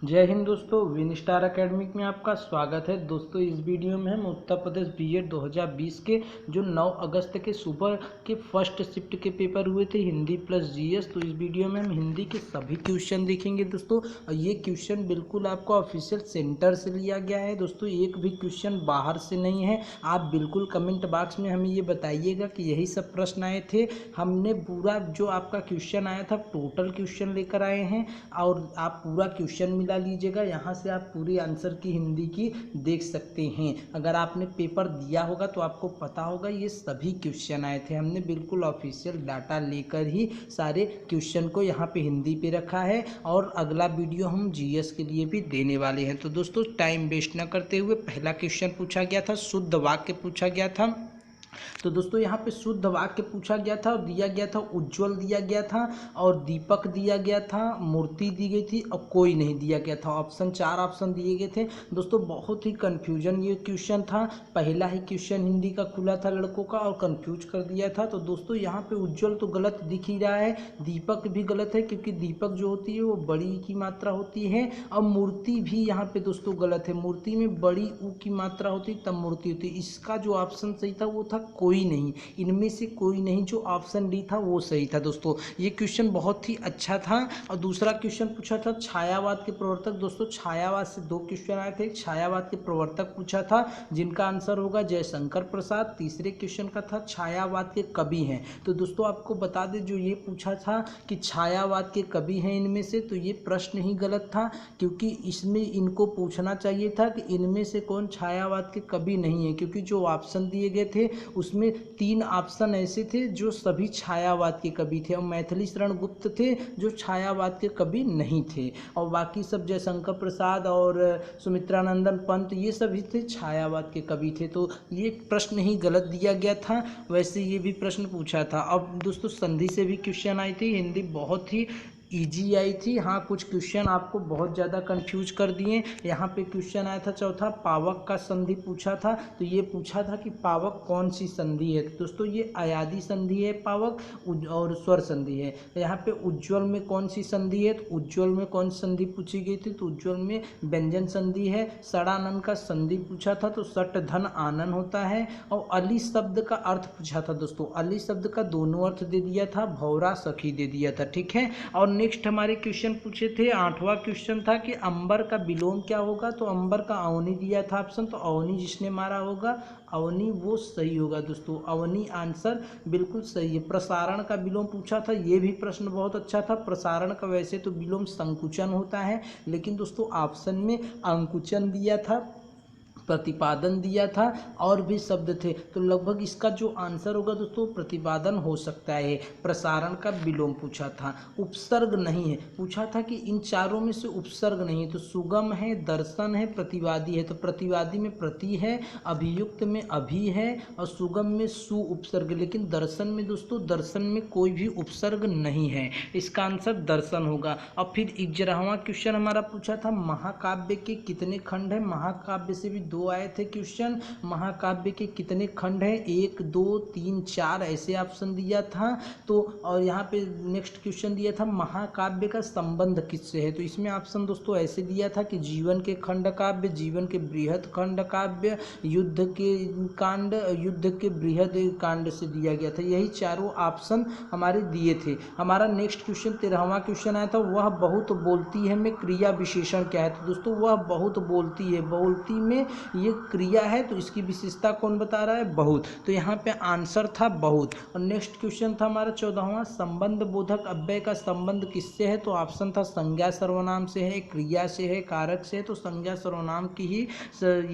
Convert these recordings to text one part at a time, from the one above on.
जय हिंद दोस्तों, win star academic में आपका स्वागत है। दोस्तों इस वीडियो में हम उत्तर प्रदेश बीएड 2020 के जो 9 अगस्त के सुबह के फर्स्ट शिफ्ट के पेपर हुए थे हिंदी प्लस जीएस, तो इस वीडियो में हम हिंदी के सभी क्वेश्चन देखेंगे दोस्तों। और ये क्वेश्चन बिल्कुल आपका ऑफिशियल सेंटर से लिया गया है दोस्तों, एक भी क्वेश्चन बाहर से नहीं है। आप बिल्कुल कमेंट बॉक्स में हमें ये बताइएगा कि यही सब प्रश्न आए थे। हमने पूरा जो आपका क्वेश्चन आया था टोटल क्वेश्चन लेकर आए हैं और आप पूरा क्वेश्चन मिला लीजिएगा। यहाँ से आप पूरी आंसर की हिंदी की देख सकते हैं। अगर आपने पेपर दिया होगा तो आपको पता होगा ये सभी क्वेश्चन आए थे। हमने बिल्कुल ऑफिशियल डाटा लेकर ही सारे क्वेश्चन को यहाँ पे हिंदी पे रखा है और अगला वीडियो हम जीएस के लिए भी देने वाले हैं। तो दोस्तों टाइम वेस्ट न करते हुए पहला क्वेश्चन पूछा गया था, शुद्ध वाक्य पूछा गया था। तो दोस्तों यहाँ पे शुद्ध वाक्य पूछा गया था और दिया गया था उज्जवल दिया गया था और दीपक दिया गया था, मूर्ति दी गई थी और कोई नहीं दिया गया था। ऑप्शन 4 ऑप्शन दिए गए थे दोस्तों। बहुत ही कन्फ्यूजन ये क्वेश्चन था। पहला ही क्वेश्चन हिंदी का खुला था लड़कों का और कन्फ्यूज कर दिया था। तो दोस्तों यहाँ पे उज्जवल तो गलत दिख ही रहा है, दीपक भी गलत है क्योंकि दीपक जो होती है वो बड़ी की मात्रा होती है और मूर्ति भी यहाँ पे दोस्तों गलत है। मूर्ति में बड़ी ऊ की मात्रा होती तब मूर्ति होती। इसका जो ऑप्शन सही था वो था कोई नहीं। इनमें से कोई नहीं, जो ऑप्शन डी था वो सही था दोस्तों। ये क्वेश्चन बहुत ही अच्छा था। और दूसरा क्वेश्चन पूछा था छायावाद के प्रवर्तक। दोस्तों छायावाद से 2 क्वेश्चन आए थे। छायावाद के प्रवर्तक पूछा था जिनका आंसर होगा जयशंकर प्रसाद। तीसरे क्वेश्चन का था छायावाद के कवि हैं। तो दोस्तों आपको बता दें जो ये पूछा था कि छायावाद के कवि हैं इनमें से, तो ये प्रश्न ही गलत था क्योंकि इसमें इनको पूछना चाहिए था कि इनमें से कौन छायावाद के कवि नहीं है, क्योंकि जो ऑप्शन दिए गए थे उसमें 3 ऑप्शन ऐसे थे जो सभी छायावाद के कवि थे और मैथिली शरण गुप्त थे जो छायावाद के कवि नहीं थे। और बाकी सब जयशंकर प्रसाद और सुमित्रानंदन पंत ये सभी थे छायावाद के कवि थे। तो ये प्रश्न ही गलत दिया गया था। वैसे ये भी प्रश्न पूछा था। अब दोस्तों संधि से भी क्वेश्चन आई थी। हिंदी बहुत ही इजी आई थी। हाँ कुछ क्वेश्चन आपको बहुत ज़्यादा कंफ्यूज कर दिए। यहाँ पे क्वेश्चन आया था चौथा, पावक का संधि पूछा था। तो ये पूछा था कि पावक कौन सी संधि है। तो दोस्तों ये अयादी संधि है पावक और स्वर संधि है। तो यहाँ पे उज्ज्वल में कौन सी संधि है, तो उज्ज्वल में कौन सी संधि पूछी गई थी, तो उज्ज्वल में व्यंजन संधि है। सड़ानन का संधि पूछा था तो सट धन आनन होता है। और अली शब्द का अर्थ पूछा था दोस्तों। अली शब्द का दोनों अर्थ दे दिया था, भौरा सखी दे दिया था, ठीक है। और नेक्स्ट हमारे क्वेश्चन पूछे थे, 8वां क्वेश्चन था कि अंबर का विलोम क्या होगा। तो अंबर का अवनी दिया था ऑप्शन, तो अवनी जिसने मारा होगा अवनी वो सही होगा दोस्तों। अवनी आंसर बिल्कुल सही है। प्रसारण का विलोम पूछा था, ये भी प्रश्न बहुत अच्छा था। प्रसारण का वैसे तो विलोम संकुचन होता है, लेकिन दोस्तों ऑप्शन में अंकुचन दिया था, प्रतिपादन दिया था और भी शब्द थे। तो लगभग इसका जो आंसर होगा दोस्तों प्रतिपादन हो सकता है। प्रसारण का विलोम पूछा था। उपसर्ग नहीं है पूछा था कि इन चारों में से उपसर्ग नहीं है। तो सुगम है, दर्शन है, प्रतिवादी है। तो प्रतिवादी में प्रति है, अभियुक्त में अभी है और सुगम में सु उपसर्ग। लेकिन दर्शन में दोस्तों, दर्शन में कोई भी उपसर्ग नहीं है। इसका आंसर दर्शन होगा। और फिर 11वां क्वेश्चन हमारा पूछा था महाकाव्य के कितने खंड है। महाकाव्य से भी 2 आए थे क्वेश्चन। महाकाव्य के कितने खंड हैं, 1 2 3 4 ऐसे ऑप्शन दिया था। तो और यहाँ पे नेक्स्ट क्वेश्चन दिया था महाकाव्य का संबंध किससे है। तो इसमें ऑप्शन दोस्तों ऐसे दिया था कि जीवन के खंड काव्य, जीवन के बृहद खंड काव्य, युद्ध के कांड, युद्ध के बृहद कांड से दिया गया था। यही चारों ऑप्शन हमारे दिए थे। हमारा नेक्स्ट क्वेश्चन 13वां क्वेश्चन आया था, वह बहुत बोलती है में क्रिया विशेषण क्या है। तो दोस्तों वह बहुत बोलती है, बोलती में ये क्रिया है तो इसकी विशेषता कौन बता रहा है, बहुत। तो यहाँ पे आंसर था बहुत। और नेक्स्ट क्वेश्चन था हमारा 14वां, संबंध बोधक अव्यय का संबंध किससे है। तो ऑप्शन था संज्ञा सर्वनाम से है, क्रिया से है, कारक से है। तो संज्ञा सर्वनाम की ही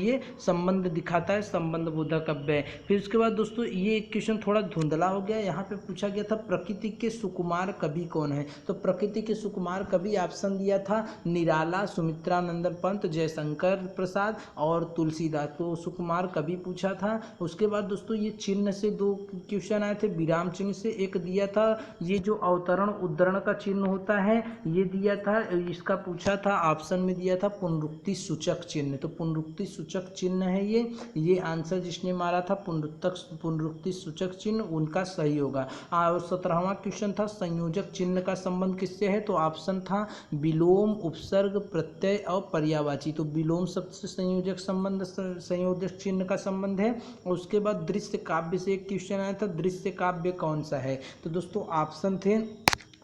ये संबंध दिखाता है, संबंध बोधक अव्यय। फिर उसके बाद दोस्तों ये क्वेश्चन थोड़ा धुंधला हो गया। यहाँ पे पूछा गया था प्रकृति के सुकुमार कवि कौन है। तो प्रकृति के सुकुमार कवि ऑप्शन दिया था निराला, सुमित्रानंदन पंत, जयशंकर प्रसाद और तुलसीदास, तो सुकुमार कवि पूछा था। उसके बाद दोस्तों ये चिन्ह से दो क्वेश्चन आए थे, विराम चिन्ह से एक दिया था, ये जो अवतरण उद्धरण का चिन्ह होता है ये दिया था, इसका पूछा था ऑप्शन में दिया था पुनरुक्ति सूचक चिन्ह, तो पुनरुक्ति सूचक चिन्ह है ये आंसर जिसने मारा था पुनरुक्ति सूचक चिन्ह उनका सही होगा। और 17वां क्वेश्चन था संयोजक चिन्ह का संबंध किससे है, तो ऑप्शन था विलोम, उपसर्ग, प्रत्यय और पर्यायवाची, तो विलोम शब्द से संयोजक चिन्ह का संबंध है। और उसके बाद दृश्य काव्य से एक क्वेश्चन आया था, दृश्य काव्य कौन सा है, तो दोस्तों ऑप्शन थे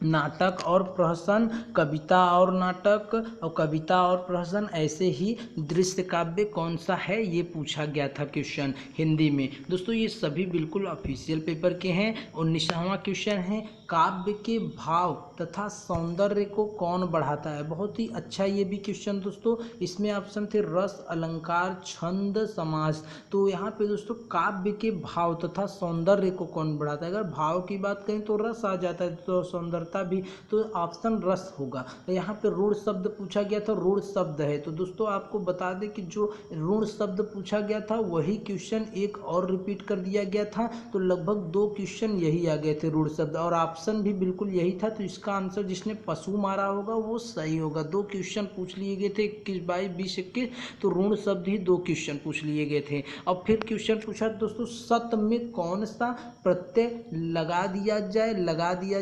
नाटक और प्रहसन, कविता और नाटक और कविता और प्रहसन, ऐसे ही दृश्य काव्य कौन सा है ये पूछा गया था क्वेश्चन हिंदी में। दोस्तों ये सभी बिल्कुल ऑफिशियल पेपर के हैं। 19वां क्वेश्चन है काव्य के भाव तथा सौंदर्य को कौन बढ़ाता है, बहुत ही अच्छा ये भी क्वेश्चन दोस्तों। इसमें ऑप्शन थे रस, अलंकार, छंद, समास, तो यहाँ पे दोस्तों काव्य के भाव तथा सौंदर्य को कौन बढ़ाता है, अगर भाव की बात करें तो रस आ जाता है, तो सौंदर्यता भी, तो ऑप्शन रस होगा। तो यहाँ पे रूढ़ शब्द पूछा गया था, रूढ़ शब्द है, तो दोस्तों आपको बता दें कि जो रूढ़ शब्द पूछा गया था वही क्वेश्चन एक और रिपीट कर दिया गया था, तो लगभग 2 क्वेश्चन यही आ गए थे रूढ़ शब्द, और ऑप्शन भी बिल्कुल यही था, तो इसका आंसर जिसने पशु मारा होगा वो सही होगा। 2 क्वेश्चन पूछ लिए गए थे 21, 22, 20, 21, तो ऋण शब्द ही 2 क्वेश्चन पूछ लिए गए थे। अब फिर क्वेश्चन पूछा दोस्तों सत में कौन सा प्रत्यय लगा दिया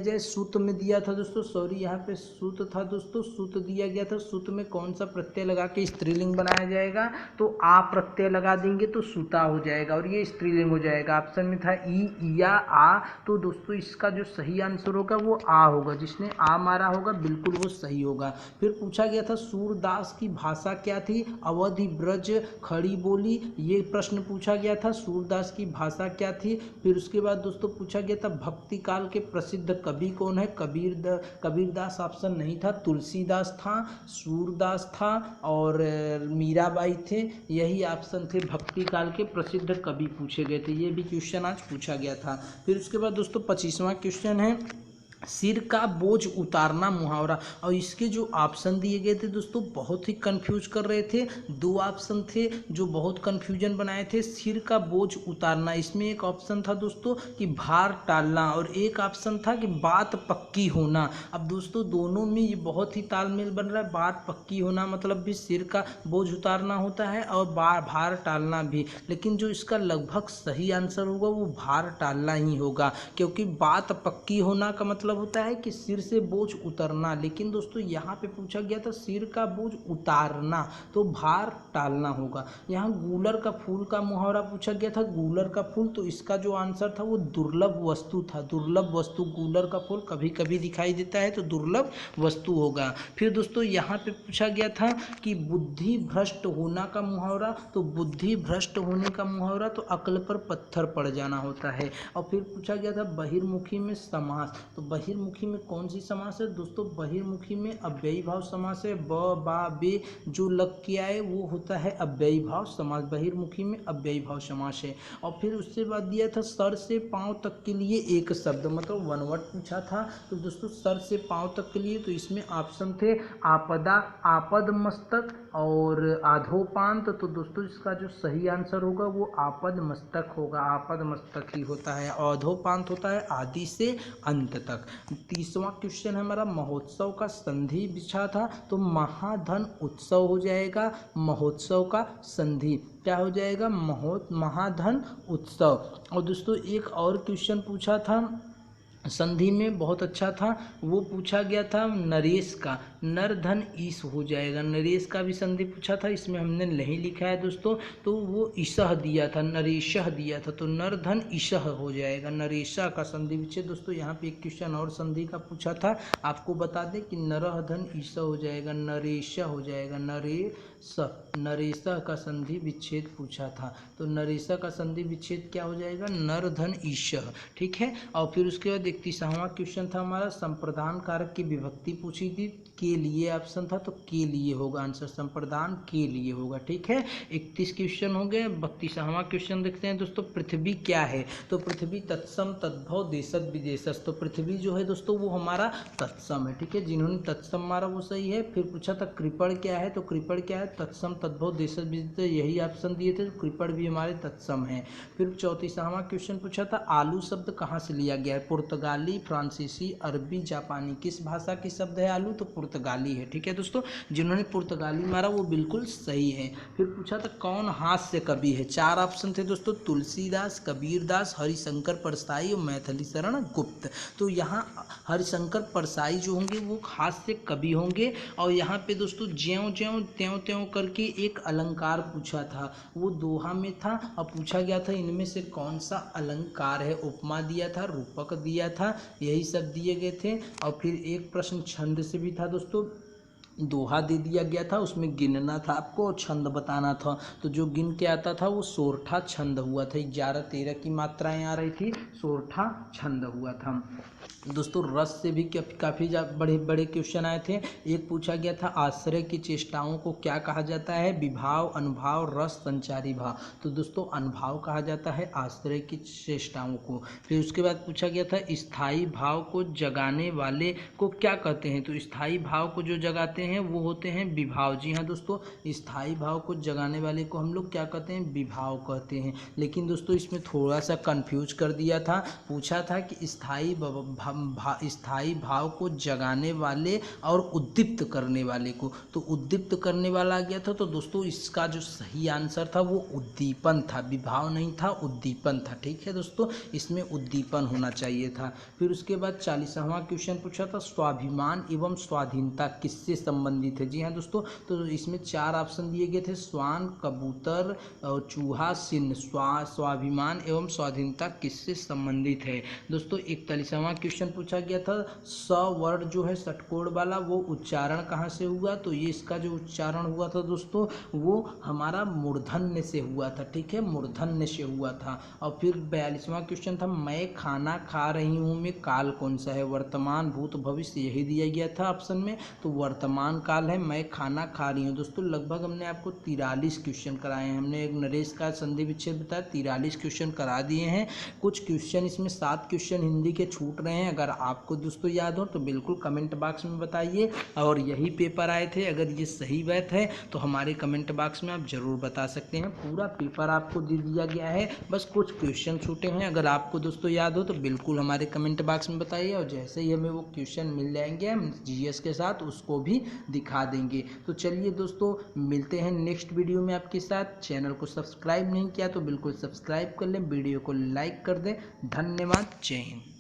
जाए, सूत में दिया था दोस्तों, सॉरी यहाँ पे सूत था दोस्तों, सूत दिया गया था, सूत में कौन सा प्रत्यय लगा के स्त्रीलिंग बनाया जाएगा, तो आ प्रत्यय लगा देंगे तो सूता हो जाएगा और ये स्त्रीलिंग हो जाएगा। ऑप्शन में था ई, या, आ, तो दोस्तों इसका जो सही आंसर होगा वो आ होगा, जिसने आ मारा होगा बिल्कुल वो सही होगा। फिर पूछा गया था सूरदास की भाषा क्या थी, अवधि, ब्रज, खड़ी बोली, ये प्रश्न पूछा गया था, सूरदास की भाषा क्या थी। फिर उसके बाद दोस्तों पूछा गया था भक्ति काल के प्रसिद्ध कवि कौन है, कबीरदास ऑप्शन नहीं था, तुलसीदास था, सूरदास था और मीराबाई थे, यही ऑप्शन थे भक्ति काल के प्रसिद्ध कवि पूछे गए थे, ये भी क्वेश्चन आज पूछा गया था। फिर उसके बाद दोस्तों 25वां क्वेश्चन है सिर का बोझ उतारना मुहावरा, और इसके जो ऑप्शन दिए गए थे दोस्तों बहुत ही कंफ्यूज कर रहे थे, 2 ऑप्शन थे जो बहुत कंफ्यूजन बनाए थे। सिर का बोझ उतारना, इसमें एक ऑप्शन था दोस्तों कि भार टालना और एक ऑप्शन था कि बात पक्की होना। अब दोस्तों दोनों में ये बहुत ही तालमेल बन रहा है, बात पक्की होना मतलब भी सिर का बोझ उतारना होता है और भार टालना भी, लेकिन जो इसका लगभग सही आंसर होगा वो भार टालना ही होगा, क्योंकि बात पक्की होना का मतलब होता है कि सिर से बोझ उतरना, लेकिन दोस्तों यहाँ पे पूछा गया था सिर का बोझ उतारना, तो भार टालना होगा। यहाँ गूलर का फूल का मुहावरा पूछा गया था, गूलर का फूल, तो इसका जो आंसर था वो दुर्लभ वस्तु था, दुर्लभ वस्तु, गूलर का फूल कभी कभी दिखाई देता है तो दुर्लभ वस्तु होगा। फिर दोस्तों यहाँ पे पूछा गया था कि बुद्धि भ्रष्ट होना का मुहावरा, तो बुद्धि भ्रष्ट होने का मुहावरा तो अक्ल पर पत्थर पड़ जाना होता है। और फिर पूछा गया था बहिर्मुखी में समास, तो बहिर्मुखी में कौन सी समास है दोस्तों, बहिर्मुखी में अव्ययी भाव समास है, ब, बा, बे जो लग के आए वो होता है अव्ययी भाव समास, बहिर्मुखी में अव्ययी भाव समास है। और फिर उससे बाद दिया था सर से पांव तक के लिए एक शब्द, मतलब 1 वर्ड पूछा था, तो दोस्तों सर से पांव तक के लिए, तो इसमें ऑप्शन थे आपदा, आपद मस्तक और आधोपांत, तो दोस्तों इसका जो सही आंसर होगा वो आपद मस्तक होगा, आपद मस्तक ही होता है, आधोपांत होता है आदि से अंत तक। 30वां क्वेश्चन है हमारा महोत्सव का संधि बिछा था, तो महाधन उत्सव हो जाएगा, महोत्सव का संधि क्या हो जाएगा, महाधन उत्सव। और दोस्तों एक और क्वेश्चन पूछा था संधि में बहुत अच्छा था, वो पूछा गया था नरेश का, नर धन ईश हो जाएगा, नरेश का भी संधि पूछा था, इसमें हमने नहीं लिखा है दोस्तों, तो वो ईशह दिया था, नरेशह दिया था, तो नर धन ईशह हो जाएगा, नरेशा का संधि विच्छेद। दोस्तों यहाँ पे एक क्वेश्चन और संधि का पूछा था, आपको बता दें कि नरह धन ईशह हो जाएगा, नरेशा हो जाएगा, नरेशा का संधि विच्छेद पूछा था, तो नरेशा का संधि विच्छेद क्या हो जाएगा, नर धन ईशह, ठीक है। और फिर उसके बाद 31वां क्वेश्चन था हमारा संप्रदान कारक की विभक्ति पूछी थी, के के लिए ऑप्शन था तो के लिए होगा आंसर, संप्रदान के लिए होगा। ठीक है, 31 क्वेश्चन हो गए। 32वां क्वेश्चन देखते हैं दोस्तों, पृथ्वी क्या है? तो पृथ्वी तत्सम तद्भव देशत विदेशस, तो पृथ्वी जो है दोस्तों वो हमारा तत्सम है। ठीक है, जिन्होंने तत्सम मारा वो सही है। फिर पूछा था कृपण क्या है? तो कृपण क्या है? तत्सम तद्भव देशत विदेशस, यही ऑप्शन दिए थे, तो कृपण भी हमारे तत्सम है। फिर 34वां क्वेश्चन पूछा था आलू शब्द कहाँ से लिया गया है? पुर्तगाली, फ्रांसीसी, अरबी, जापानी, किस भाषा की शब्द है आलू? तो पुर्तगाली है। ठीक है दोस्तों, जिन्होंने पुर्तगाली मारा वो बिल्कुल सही है। फिर पूछा था कौन हास्य कवि है? 4 ऑप्शन थे दोस्तों, तुलसीदास, कबीरदास, हरिशंकर परसाई और मैथिली शरण गुप्त। तो यहाँ हरिशंकर परसाई जो होंगे वो हास्य कवि होंगे। और यहाँ पे दोस्तों ज्यों ज्यों त्यों त्यों करके एक अलंकार पूछा था, वो दोहा में था और पूछा गया था इनमें से कौन सा अलंकार है। उपमा दिया था, रूपक दिया था, यही सब दिए गए थे। और फिर एक प्रश्न छंद से भी था दोस्तों, दोहा दे दिया गया था, उसमें गिनना था आपको और छंद बताना था। तो जो गिन के आता था वो सोरठा छंद हुआ था। 11-13 की मात्राएं आ रही थी, सोरठा छंद हुआ था। दोस्तों रस से भी काफ़ी बड़े बड़े क्वेश्चन आए थे। एक पूछा गया था आश्रय की चेष्टाओं को क्या कहा जाता है? विभाव, अनुभाव, रस, संचारी भाव। तो दोस्तों अनुभाव कहा जाता है आश्रय की चेष्टाओं को। फिर उसके बाद पूछा गया था स्थायी भाव को जगाने वाले को क्या कहते हैं? तो स्थायी भाव को जो जगाते हैं वो होते हैं विभाव। जी हाँ दोस्तों, स्थायी भाव को जगाने वाले को हम लोग क्या कहते हैं? विभाव कहते हैं। लेकिन दोस्तों इसमें थोड़ा सा कंफ्यूज कर दिया था, पूछा था कि स्थायी भाव को जगाने वाले और उद्दीप्त करने वाले को, तो उद्दीप्त करने वाला आ गया था। तो दोस्तों इसका जो सही आंसर था वो उद्दीपन था, विभाव नहीं था, उद्दीपन था। ठीक है दोस्तों, इसमें उद्दीपन होना चाहिए था। फिर उसके बाद 40वां क्वेश्चन पूछा था स्वाभिमान एवं स्वाधीनता किससे संबंधित है? जी हाँ दोस्तों, तो इसमें 4 ऑप्शन दिए गए थे, श्वान, कबूतर और चूहा, सिंह। स्वाभिमान एवं स्वाधीनता किससे संबंधित है? दोस्तों 41वां क्वेश्चन पूछा गया था स वर्ड जो है षटकोण वाला वो उच्चारण कहाँ से हुआ? तो ये इसका जो उच्चारण हुआ था दोस्तों वो हमारा मूर्धन्य से हुआ था। ठीक है, मूर्धन्य से हुआ था। और फिर 42वां क्वेश्चन था मैं खाना खा रही हूँ में काल कौन सा है? वर्तमान, भूत, भविष्य, यही दिया गया था ऑप्शन में, तो वर्तमान काल है, मैं खाना खा रही हूँ। दोस्तों लगभग हमने आपको 43 क्वेश्चन कराए हैं। हमने एक नरेश का संधि विच्छेद बताया, 43 क्वेश्चन करा दिए हैं। कुछ क्वेश्चन इसमें 7 क्वेश्चन हिंदी के छूट रहे हैं। अगर आपको दोस्तों याद हो तो बिल्कुल कमेंट बॉक्स में बताइए। और यही पेपर आए थे, अगर ये सही बात है तो हमारे कमेंट बॉक्स में आप ज़रूर बता सकते हैं। पूरा पेपर आपको दे दिया गया है, बस कुछ क्वेश्चन छूटे हैं। अगर आपको दोस्तों याद हो तो बिल्कुल हमारे कमेंट बॉक्स में बताइए, और जैसे ही हमें वो क्वेश्चन मिल जाएंगे हम जीएस के साथ उसको भी दिखा देंगे। तो चलिए दोस्तों मिलते हैं नेक्स्ट वीडियो में आपके साथ। चैनल को सब्सक्राइब नहीं किया तो बिल्कुल सब्सक्राइब कर लें, वीडियो को लाइक कर दें। धन्यवाद, जय हिंद।